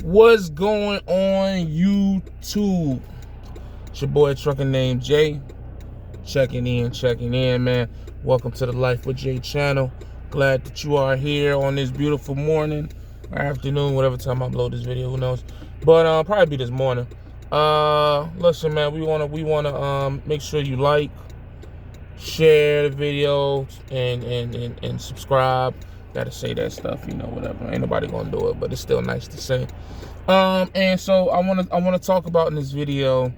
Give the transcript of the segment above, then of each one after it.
What's going on, YouTube? It's your boy ATruckerNamedJay. Checking in, man. Welcome to the Life with Jay channel. Glad that you are here on this beautiful morning or afternoon, whatever time I upload this video, who knows. But probably be this morning. Listen, man, we wanna make sure you like, share the video, and subscribe. Gotta say that stuff, whatever. Ain't nobody gonna do it, but it's still nice to say. And so I wanna talk about in this video.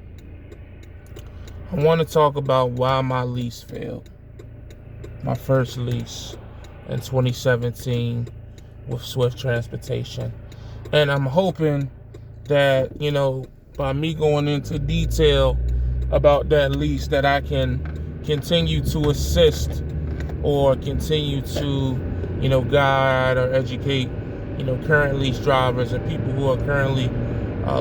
I wanna talk about why my lease failed. My first lease in 2017 with Swift Transportation, and I'm hoping that by me going into detail about that lease, that I can continue to assist or continue to guide or educate current lease drivers and people who are currently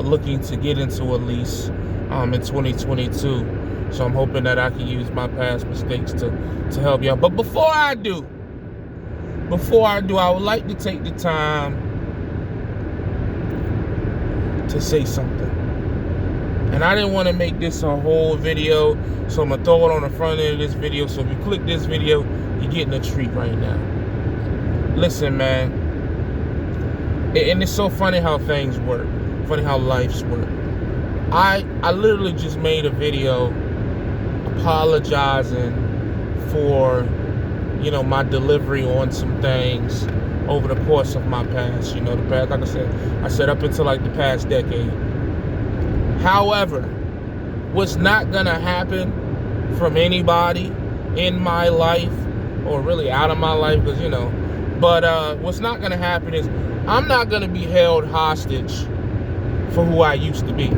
looking to get into a lease in 2022. So I'm hoping that I can use my past mistakes to help y'all. But before I do, I would like to take the time to say something. And I didn't want to make this a whole video, so I'm going to throw it on the front end of this video. So if you click this video, you're getting a treat right now. Listen, man, and it's so funny how things work, funny how lives work. I literally just made a video apologizing for my delivery on some things over the course of my past. The past, like I said up until like the past decade. However, what's not gonna happen from anybody in my life, or really out of my life, because but what's not gonna happen is I'm not gonna be held hostage for who I used to be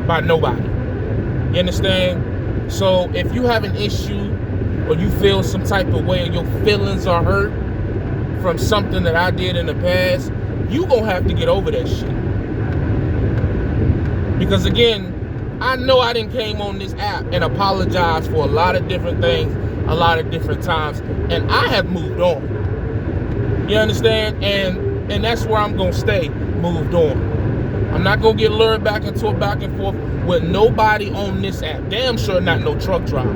by nobody. You understand? So if you have an issue or you feel some type of way, or your feelings are hurt from something that I did in the past, you gonna have to get over that shit. Because again, I know I done came on this app and apologized for a lot of different things, a lot of different times, and I have moved on. You understand? And that's where I'm gonna stay, moved on. I'm not gonna get lured back into a back and forth with nobody on this app. Damn sure not no truck driver.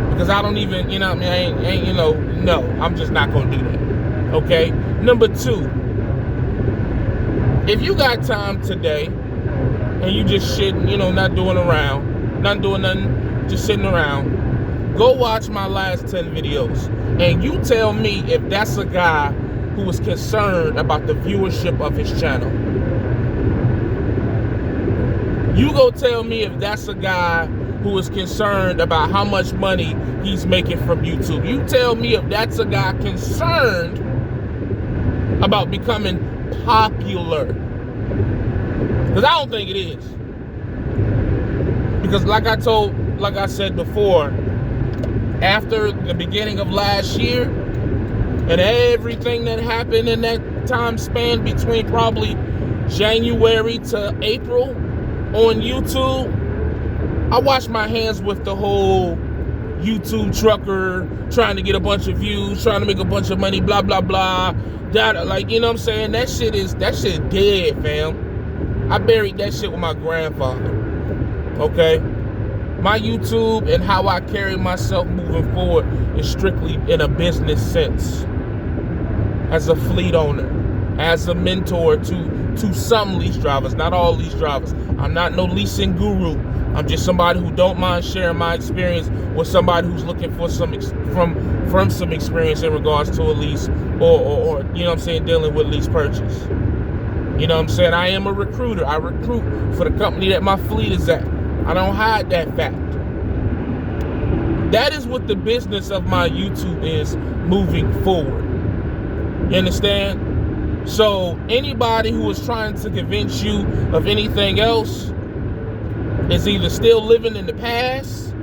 Because I don't even, no, I'm just not gonna do that. Okay? Number two, if you got time today and you just shitting, not doing nothing, just sitting around, go watch my last 10 videos. And you tell me if that's a guy who is concerned about the viewership of his channel. You go tell me if that's a guy who is concerned about how much money he's making from YouTube. You tell me if that's a guy concerned about becoming popular. Because I don't think it is. Because like I said before, after the beginning of last year and everything that happened in that time span between probably January to April on YouTube, I washed my hands with the whole YouTube trucker, trying to get a bunch of views, trying to make a bunch of money, blah, blah, blah. That, like, you know what I'm saying? That shit dead, fam. I buried that shit with my grandfather, okay? My YouTube and how I carry myself moving forward is strictly in a business sense. As a fleet owner, as a mentor to some lease drivers, not all lease drivers. I'm not no leasing guru. I'm just somebody who don't mind sharing my experience with somebody who's looking for some experience in regards to a lease or dealing with lease purchase. You know what I'm saying? I am a recruiter. I recruit for the company that my fleet is at. I don't hide that fact. That is what the business of my YouTube is moving forward. You understand? So anybody who is trying to convince you of anything else is either still living in the past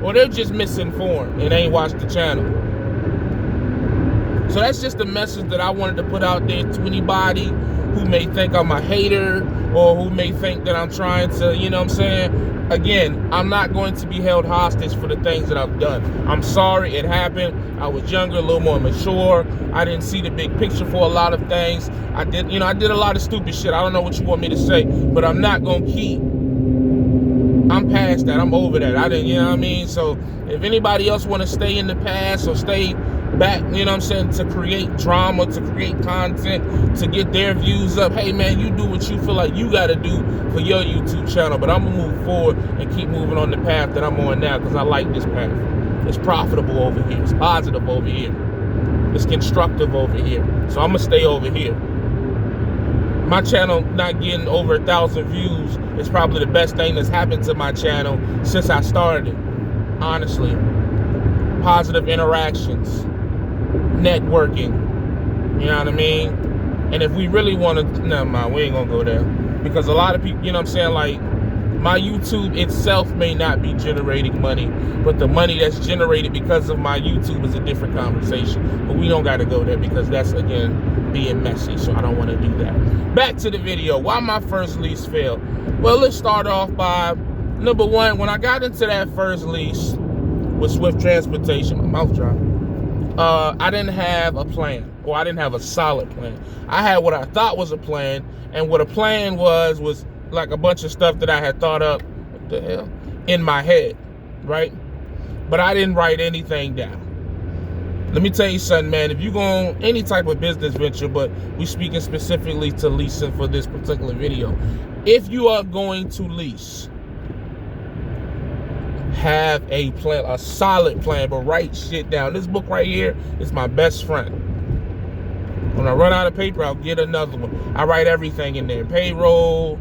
or they're just misinformed and ain't watched the channel. So that's just a message that I wanted to put out there to anybody who may think I'm a hater or who may think that I'm trying to, again, I'm not going to be held hostage for the things that I've done. I'm sorry it happened. I was younger, a little more mature. I didn't see the big picture for a lot of things. I did a lot of stupid shit. I don't know what you want me to say, but I'm not going to keep. I'm past that. I'm over that. I didn't, you know what I mean? So if anybody else want to stay in the past or stay back, you know what I'm saying, to create drama, to create content, to get their views up, hey man, you do what you feel like you got to do for your YouTube channel. But I'm going to move forward and keep moving on the path that I'm on now because I like this path. It's profitable over here. It's positive over here. It's constructive over here. So I'm going to stay over here. My channel not getting over 1,000 views is probably the best thing that's happened to my channel since I started it. Honestly. Positive interactions. Networking. You know what I mean? And if we really want to, never mind, we ain't gonna go there. Because a lot of people, you know what I'm saying, like, my YouTube itself may not be generating money, but the money that's generated because of my YouTube is a different conversation. But we don't gotta go there because that's, again, being messy, so I don't want to do that. Back to the video. Why my first lease failed? Well, let's start off by, number one, when I got into that first lease with Swift Transportation, my mouth dry, I didn't have a plan, or I didn't have a solid plan. I had what I thought was a plan, and what a plan was like a bunch of stuff that I had thought up, what the hell, in my head, right? But I didn't write anything down. Let me tell you something, man. If you go on any type of business venture, but we speaking specifically to leasing for this particular video, if you are going to lease, have a plan, a solid plan, but write shit down. This book right here is my best friend. When I run out of paper, I'll get another one. I write everything in there: payroll,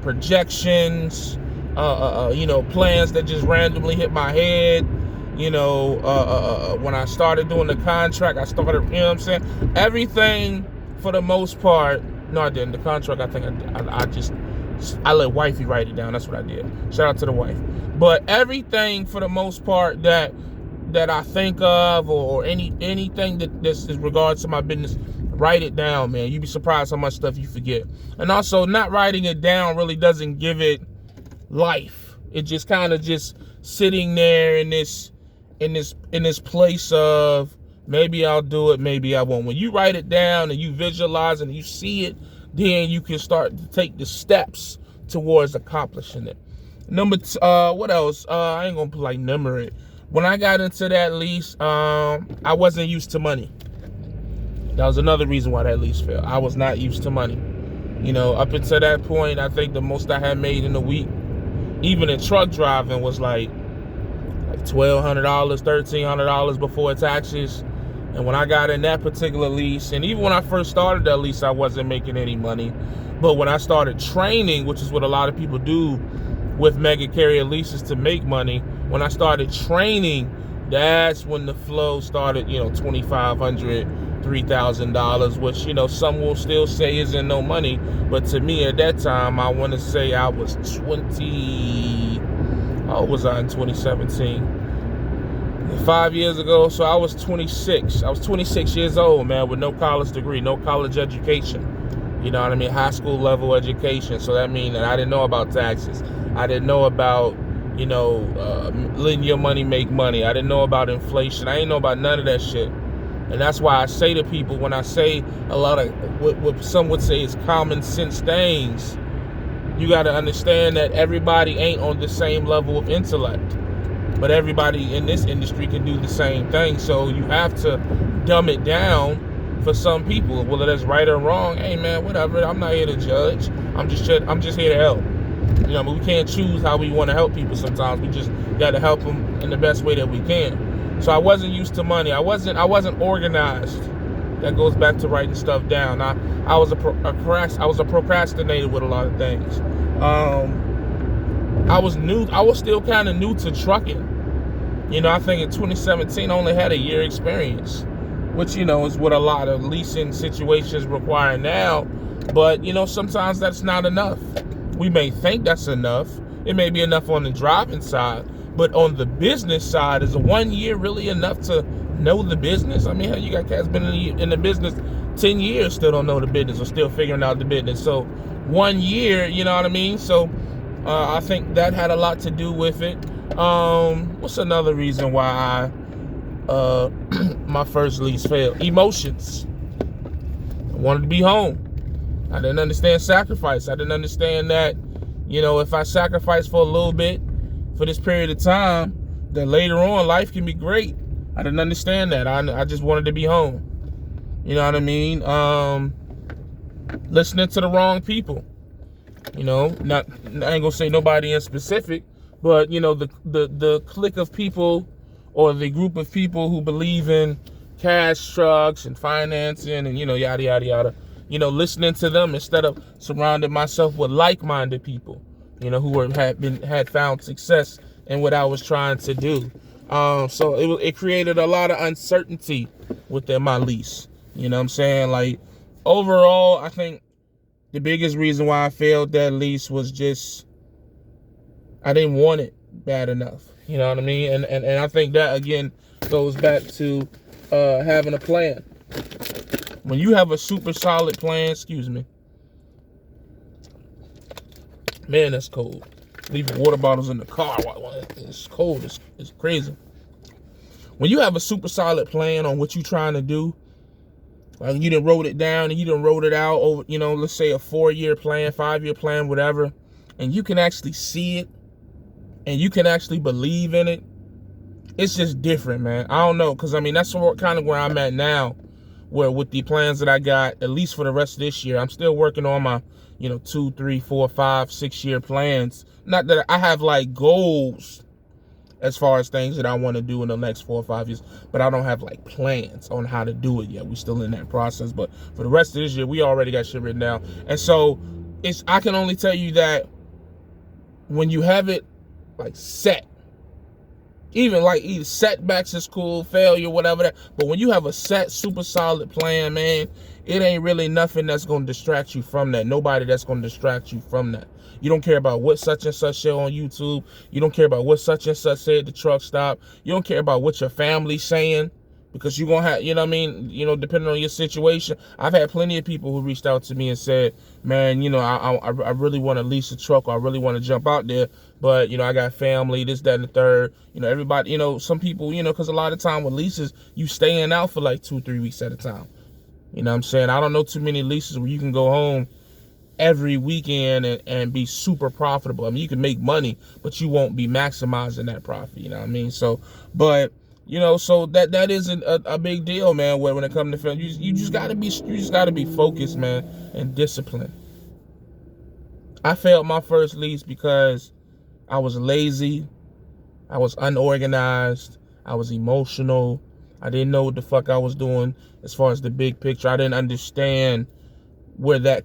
projections, you know, plans that just randomly hit my head. You know, when I started doing the contract, I started, you know what I'm saying? Everything for the most part. No, I didn't. The contract, I think I let wifey write it down. That's what I did. Shout out to the wife. But everything for the most part that I think of, or anything that's in regards to my business, write it down, man. You'd be surprised how much stuff you forget. And also, not writing it down really doesn't give it life. It just kind of just sitting there in this place of maybe I'll do it, maybe I won't. When you write it down and you visualize and you see it, then you can start to take the steps towards accomplishing it. Number two, what else? I ain't gonna like number it. When I got into that lease, I wasn't used to money. That was another reason why that lease failed. I was not used to money. You know, up until that point, I think the most I had made in a week, even in truck driving, was like $1,200, $1,300 before taxes. And when I got in that particular lease, and even when I first started that lease, I wasn't making any money. But when I started training, which is what a lot of people do with mega carrier leases to make money, when I started training, that's when the flow started, you know, $2,500, $3,000, which, you know, some will still say isn't no money. But to me at that time, I want to say I was 20, how old was I in 2017? 5 years ago, so I was 26. I was 26 years old, man, with no college degree, no college education. You know what I mean? High school level education. So that means that I didn't know about taxes. I didn't know about, you know, letting your money make money. I didn't know about inflation. I didn't know about none of that shit. And that's why I say to people, when I say a lot of what some would say is common sense things, you got to understand that everybody ain't on the same level of intellect. But everybody in this industry can do the same thing. So you have to dumb it down for some people. Whether that's right or wrong, hey man, whatever. I'm not here to judge. I'm just here to help. You know, but we can't choose how we want to help people sometimes. We just got to help them in the best way that we can. So I wasn't used to money. I wasn't organized. That goes back to writing stuff down. I was a procrastinator with a lot of things. I was still kind of new to trucking. You know, I think in 2017 I only had a year experience, which, you know, is what a lot of leasing situations require now. But, you know, sometimes that's not enough. We may think that's enough. It may be enough on the driving side, but on the business side, is 1 year really enough to know the business? I mean, hell, you got cats been in the business 10 years, still don't know the business or still figuring out the business. So 1 year, you know what I mean? So I think that had a lot to do with it. What's another reason why my first lease failed? Emotions. I wanted to be home. I didn't understand sacrifice. I didn't understand that, if I sacrifice for a little bit for this period of time, then later on life can be great. I didn't understand that. I just wanted to be home. You know what I mean? Listening to the wrong people. I ain't gonna say nobody in specific, but the clique of people or the group of people who believe in cash trucks and financing and yada yada yada. Listening to them instead of surrounding myself with like-minded people, who had found success in what I was trying to do. So it created a lot of uncertainty within my lease. You know what I'm saying? Like, overall, I think the biggest reason why I failed that lease was just I didn't want it bad enough. You know what I mean? And I think that, again, goes back to having a plan. When you have a super solid plan, excuse me. Man, that's cold. Leaving water bottles in the car. It's cold. It's crazy. When you have a super solid plan on what you're trying to do, like you done wrote it down and you done wrote it out over, let's say a 4-year plan, 5-year plan, whatever, and you can actually see it and you can actually believe in it, it's just different, man. I don't know, because that's kind of where I'm at now, where with the plans that I got, at least for the rest of this year, I'm still working on my 2, 3, 4, 5, 6-year plans. Not that I have like goals as far as things that I want to do in the next 4 or 5 years, but I don't have like plans on how to do it yet. We're still in that process, but for the rest of this year, we already got shit written down. And so I can only tell you that when you have it like set, even like either setbacks is cool, failure, whatever that, but when you have a set, super solid plan, man, it ain't really nothing that's going to distract you from that. Nobody that's going to distract you from that. You don't care about what such and such said on YouTube. You don't care about what such and such said at the truck stop. You don't care about what your family's saying, because you're going to have, depending on your situation. I've had plenty of people who reached out to me and said, man, I really want to lease a truck, or I really want to jump out there, but, I got family, this, that, and the third. Everybody, some people, because a lot of time with leases, you staying out for like 2-3 weeks at a time. You know what I'm saying? I don't know too many leases where you can go home every weekend and be super profitable. You can make money, but you won't be maximizing that profit. You know what I mean? So, but, so that isn't a big deal, man. When it comes to film, you just gotta be focused, man, and disciplined. I failed my first lease because I was lazy, I was unorganized, I was emotional. I didn't know what the fuck I was doing as far as the big picture. I didn't understand where that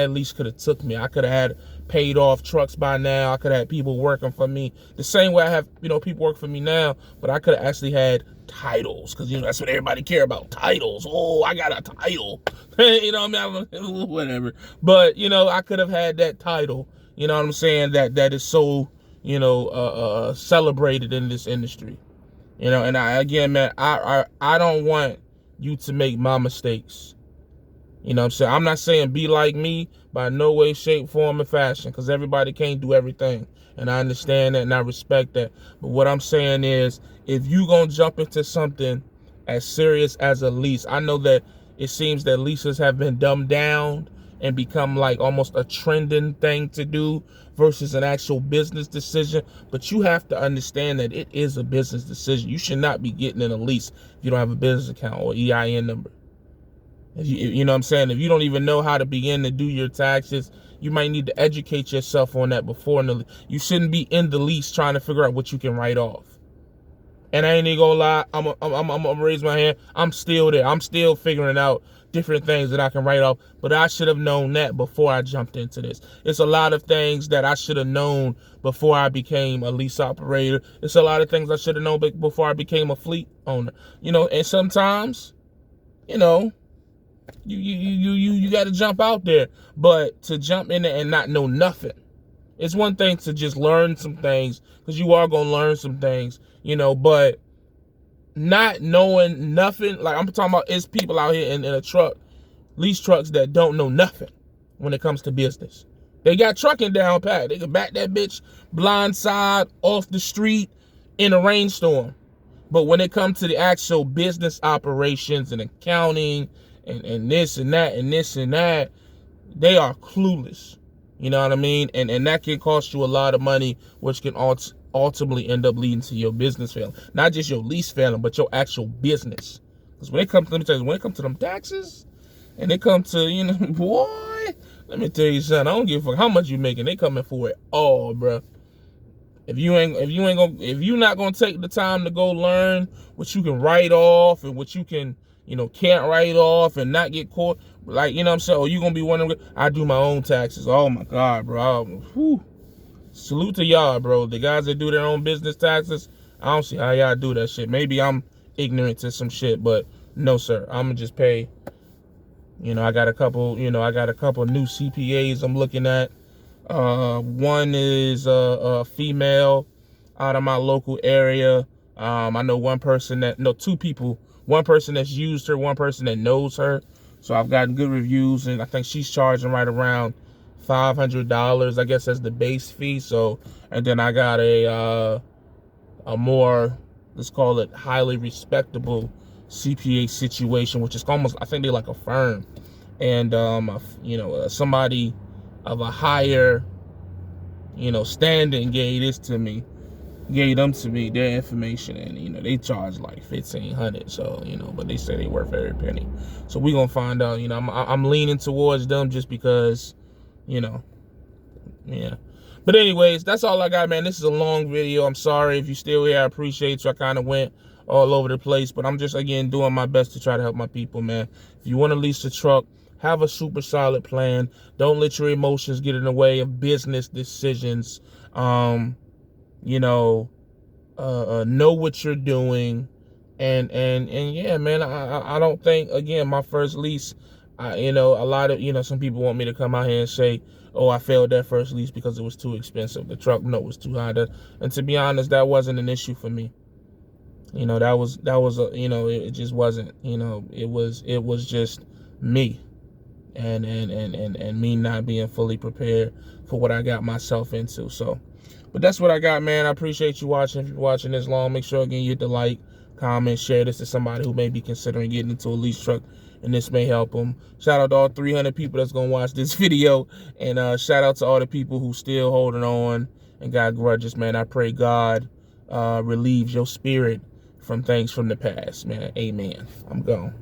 lease could have took me. I could have had paid off trucks by now. I could have had people working for me the same way I have, people work for me now, but I could have actually had titles, because, that's what everybody care about, titles. Oh, I got a title. Whatever. But, I could have had that title, you know what I'm saying, that is so, celebrated in this industry. And again, man, I don't want you to make my mistakes. You know what I'm saying? I'm not saying be like me by no way, shape, form, or fashion, because everybody can't do everything. And I understand that and I respect that. But what I'm saying is, if you going to jump into something as serious as a lease, I know that it seems that leases have been dumbed down and become like almost a trending thing to do versus an actual business decision. But you have to understand that it is a business decision. You should not be getting in a lease if you don't have a business account or EIN number. You know what I'm saying? If you don't even know how to begin to do your taxes, you might need to educate yourself on that before. You shouldn't be in the lease trying to figure out what you can write off. And I ain't even gonna lie, I'm gonna raise my hand. I'm still there. I'm still figuring out different things that I can write off, but I should have known that before I jumped into this. It's a lot of things that I should have known before I became a lease operator. It's a lot of things I should have known before I became a fleet owner. And sometimes, you got to jump out there, but to jump in there and not know nothing. It's one thing to just learn some things, because you are going to learn some things, but not knowing nothing, like I'm talking about, is people out here in a truck, lease trucks, that don't know nothing when it comes to business. They got trucking down pat. They can back that bitch blind side off the street in a rainstorm. But when it comes to the actual business operations and accounting and this and that and this and that, they are clueless. You know what I mean? And that can cost you a lot of money, which can ultimately end up leading to your business failing. Not just your lease failing, but your actual business. Because when it comes to, let me tell you, when it comes to them taxes, and they come to, you know, boy, let me tell you something. I don't give a fuck how much you making. They coming for it all, bro. If you're not gonna take the time to go learn what you can write off and what you can, you know, can't write off and not get caught, like, you know what I'm saying? Or you gonna be wondering, I do my own taxes. Oh my God, bro. Whew. Salute to y'all, bro. The guys that do their own business taxes, I don't see how y'all do that shit. Maybe I'm ignorant to some shit, but no, sir. I'm gonna just pay. You know, I got a couple new CPAs I'm looking at. One is a female out of my local area. I know two people, one person that's used her, one person that knows her. So I've gotten good reviews, and I think she's charging right around $500. I guess that's the base fee. So, and then I got a more, let's call it highly respectable CPA situation, which is almost, I think they're like a firm. And, you know, somebody of a higher, you know, standing gave them to me their information, and, you know, they charge like $1,500. So, you know, but they say they worth every penny. So we gonna find out. You know, I'm leaning towards them just because, you know, yeah. But anyways, that's all I got, man. This is a long video. I'm sorry if you're still here. I appreciate you. I kind of went all over the place, but I'm just, again, doing my best to try to help my people, man. If you want to lease a truck, have a super solid plan. Don't let your emotions get in the way of business decisions. You know what you're doing, and yeah, man. I don't think, again, my first lease, you know, a lot of, you know, some people want me to come out here and say, oh, I failed that first lease because it was too expensive. The truck note was too high. And to be honest, that wasn't an issue for me. You know, that was a, you know, it just wasn't, you know, it was just me. And me not being fully prepared for what I got myself into. So, but that's what I got, man. I appreciate you watching. If you're watching this long, make sure, again, you hit the like, comment, share this to somebody who may be considering getting into a lease truck, and this may help them. Shout out to all 300 people that's gonna watch this video, and shout out to all the people who still holding on and got grudges, man. I pray God relieves your spirit from things from the past, man. Amen. I'm gone.